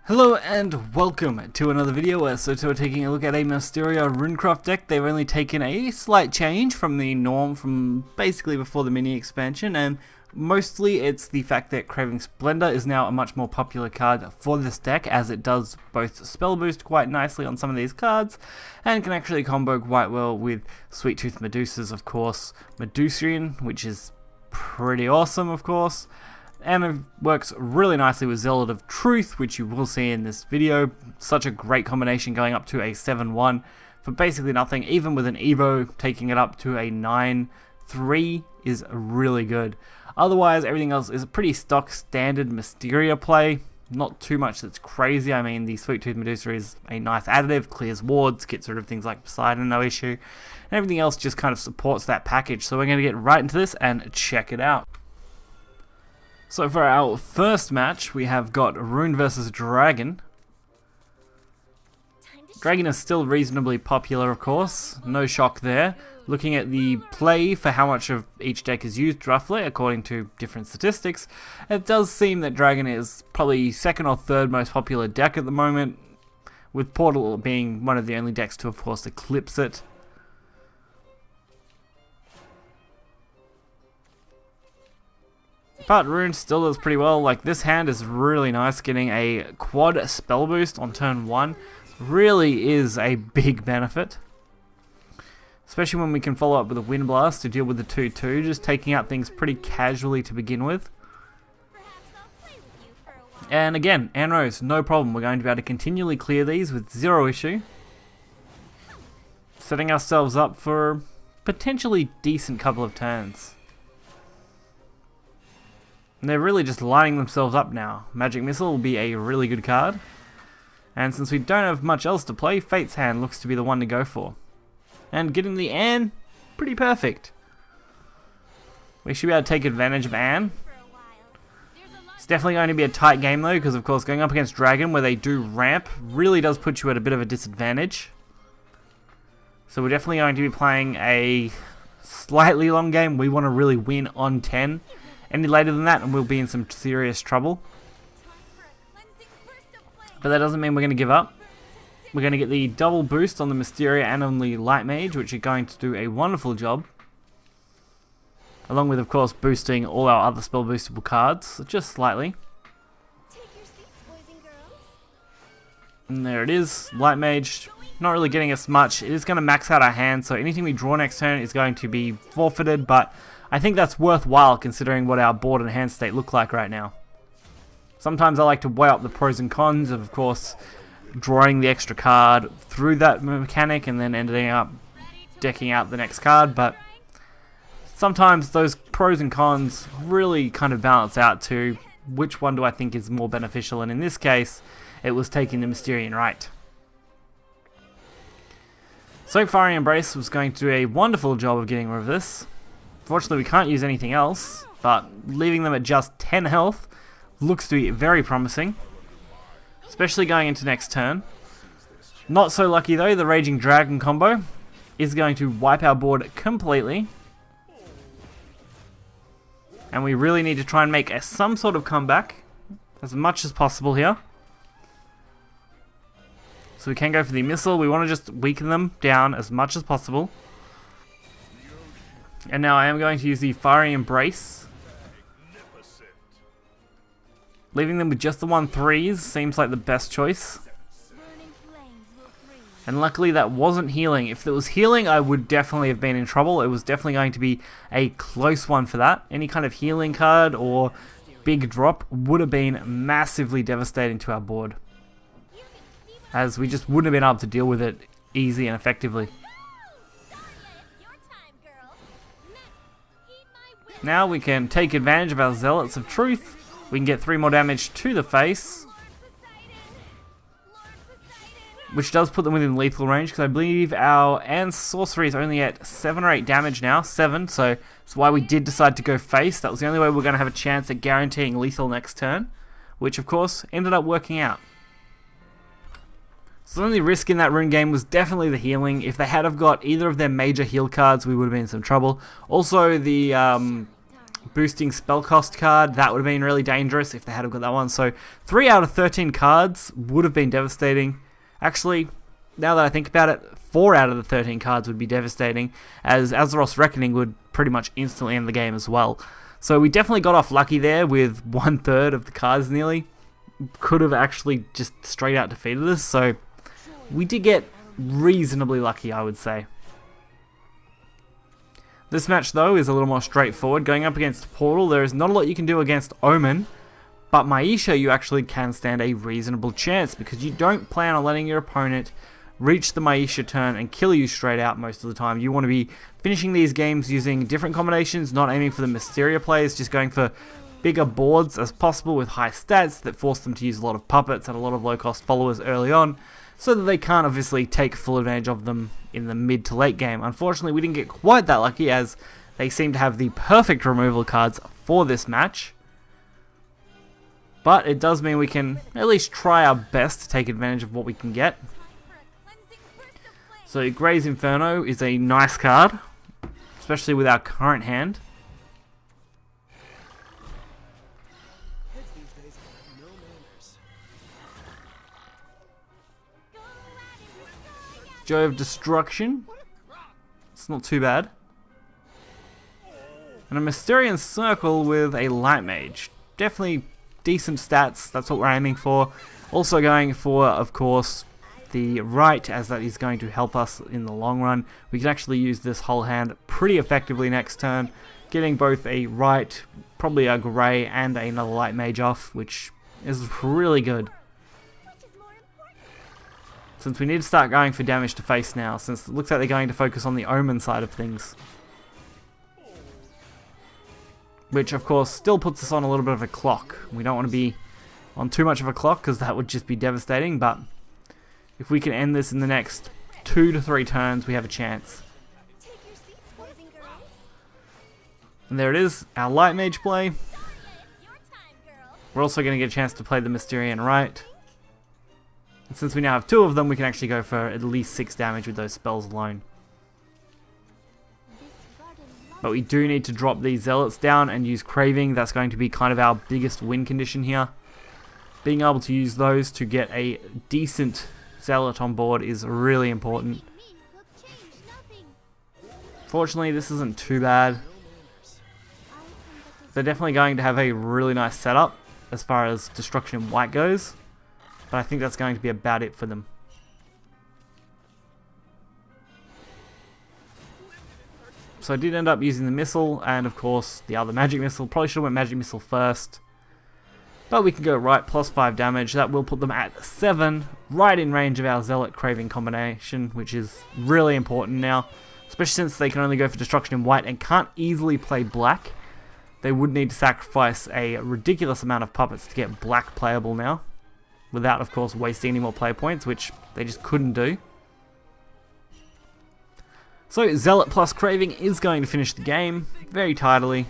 Hello and welcome to another video. So we're taking a look at a Mysteria RuneCraft deck. They've only taken a slight change from the norm from basically before the mini expansion, and mostly it's the fact that Craving Splendor is now a much more popular card for this deck, as it does both spell boost quite nicely on some of these cards and can actually combo quite well with Sweet Tooth Medusas, of course, Medusian, which is pretty awesome, of course. And it works really nicely with Zealot of Truth, which you will see in this video. Such a great combination, going up to a 7-1 for basically nothing. Even with an Evo, taking it up to a 9-3 is really good. Otherwise, everything else is a pretty stock standard Mysteria play. Not too much that's crazy. I mean, the Sweet Tooth Medusa is a nice additive, clears wards, gets rid of things like Poseidon, no issue. And everything else just kind of supports that package. So we're going to get right into this and check it out. So for our first match, we have got Rune versus Dragon. Dragon is still reasonably popular, of course, no shock there. Looking at the play for how much of each deck is used roughly, according to different statistics, it does seem that Dragon is probably second or third most popular deck at the moment, with Portal being one of the only decks to, of course, eclipse it. But Rune still does pretty well. Like, this hand is really nice. Getting a quad spell boost on turn 1 really is a big benefit. Especially when we can follow up with a Wind Blast to deal with the 2-2, just taking out things pretty casually to begin with. And again, arrows, no problem. We're going to be able to continually clear these with zero issue. Setting ourselves up for a potentially decent couple of turns. And they're really just lining themselves up now. Magic Missile will be a really good card. And since we don't have much else to play, Fate's Hand looks to be the one to go for. And getting the Anne, pretty perfect. We should be able to take advantage of Anne. It's definitely going to be a tight game though, because of course going up against Dragon, where they do ramp, really does put you at a bit of a disadvantage. So we're definitely going to be playing a slightly long game. We want to really win on 10. Any later than that and we'll be in some serious trouble. But that doesn't mean we're going to give up. We're going to get the double boost on the Mysteria and on the Light Mage, which are going to do a wonderful job. Along with, of course, boosting all our other spell boostable cards, just slightly. And there it is, Light Mage. Not really getting us much. It is going to max out our hand, so anything we draw next turn is going to be forfeited, but I think that's worthwhile considering what our board and hand state look like right now. Sometimes I like to weigh up the pros and cons of course, drawing the extra card through that mechanic and then ending up decking out the next card, but sometimes those pros and cons really kind of balance out to which one do I think is more beneficial, and in this case, it was taking the Mysterian right. So Fiery Embrace was going to do a wonderful job of getting rid of this. Fortunately, we can't use anything else, but leaving them at just 10 health looks to be very promising, especially going into next turn. Not so lucky though, the Raging Dragon combo is going to wipe our board completely, and we really need to try and make some sort of comeback as much as possible here. So we can go for the missile. We want to just weaken them down as much as possible. And now I am going to use the Fiery Embrace. Leaving them with just the 1-3s seems like the best choice. And luckily that wasn't healing. If it was healing, I would definitely have been in trouble. It was definitely going to be a close one for that. Any kind of healing card or big drop would have been massively devastating to our board, as we just wouldn't have been able to deal with it easy and effectively. Now we can take advantage of our Zealots of Truth. We can get 3 more damage to the face, which does put them within lethal range, because I believe our Anne's sorcery is only at 7 or 8 damage now. 7, so that's why we did decide to go face. That was the only way we we're going to have a chance at guaranteeing lethal next turn, which of course ended up working out. So the only risk in that rune game was definitely the healing. If they had have got either of their major heal cards, we would have been in some trouble. Also, the boosting spell cost card. That would have been really dangerous if they had got that one. So 3 out of 13 cards would have been devastating. Actually, now that I think about it, 4 out of the 13 cards would be devastating, as Azeroth's Reckoning would pretty much instantly end the game as well. So we definitely got off lucky there with 1/3 of the cards nearly. Could have actually just straight out defeated us, so we did get reasonably lucky, I would say. This match though is a little more straightforward. Going up against Portal, there is not a lot you can do against Omen, but Maisha you actually can stand a reasonable chance because you don't plan on letting your opponent reach the Maisha turn and kill you straight out most of the time. You want to be finishing these games using different combinations, not aiming for the Mysteria plays, just going for bigger boards as possible with high stats that force them to use a lot of puppets and a lot of low cost followers early on, so that they can't obviously take full advantage of them in the mid to late game. Unfortunately, we didn't get quite that lucky, as they seem to have the perfect removal cards for this match. But it does mean we can at least try our best to take advantage of what we can get. So Grey's Inferno is a nice card, especially with our current hand. Joy of Destruction. It's not too bad. And a Mysterian Circle with a Light Mage. Definitely decent stats, that's what we're aiming for. Also going for, of course, the right, as that is going to help us in the long run. We can actually use this whole hand pretty effectively next turn, getting both a right, probably a grey, and another Light Mage off, which is really good. Since we need to start going for damage to face now, since it looks like they're going to focus on the Omen side of things. Which, of course, still puts us on a little bit of a clock. We don't want to be on too much of a clock, because that would just be devastating, but if we can end this in the next 2 to 3 turns, we have a chance. And there it is, our Light Mage play. We're also going to get a chance to play the Mysterian right. And since we now have 2 of them, we can actually go for at least 6 damage with those spells alone. But we do need to drop these Zealots down and use Craving. That's going to be kind of our biggest win condition here. Being able to use those to get a decent Zealot on board is really important. Fortunately, this isn't too bad. They're definitely going to have a really nice setup as far as Destruction in White goes. But I think that's going to be about it for them. So I did end up using the missile and of course the other magic missile. Probably should have went magic missile first. But we can go right, plus 5 damage. That will put them at 7, right in range of our Zealot Craving combination, which is really important now. Especially since they can only go for Destruction in White and can't easily play black. They would need to sacrifice a ridiculous amount of puppets to get black playable now, without, of course, wasting any more play points, which they just couldn't do. So, Zealot plus Craving is going to finish the game very tidily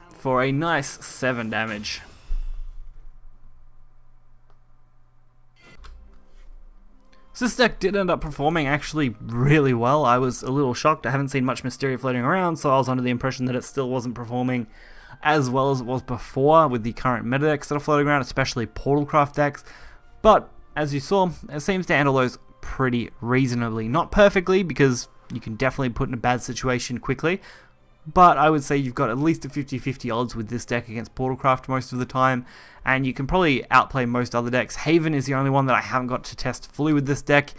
for a nice 7 damage. So this deck did end up performing actually really well. I was a little shocked. I haven't seen much Mysteria floating around, so I was under the impression that it still wasn't performing as well as it was before with the current meta decks that are floating around, especially Portalcraft decks. But as you saw, it seems to handle those pretty reasonably. Not perfectly, because you can definitely put in a bad situation quickly, but I would say you've got at least a 50-50 odds with this deck against Portalcraft most of the time, and you can probably outplay most other decks. Haven is the only one that I haven't got to test fully with this deck,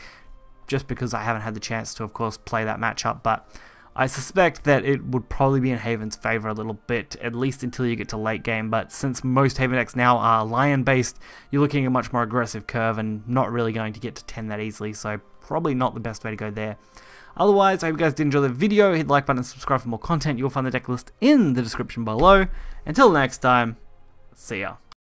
just because I haven't had the chance to, of course, play that matchup, but I suspect that it would probably be in Haven's favor a little bit, at least until you get to late game. But since most Haven decks now are Lion based, you're looking at a much more aggressive curve and not really going to get to 10 that easily, so probably not the best way to go there. Otherwise, I hope you guys did enjoy the video. Hit the like button and subscribe for more content. You'll find the deck list in the description below. Until next time, see ya.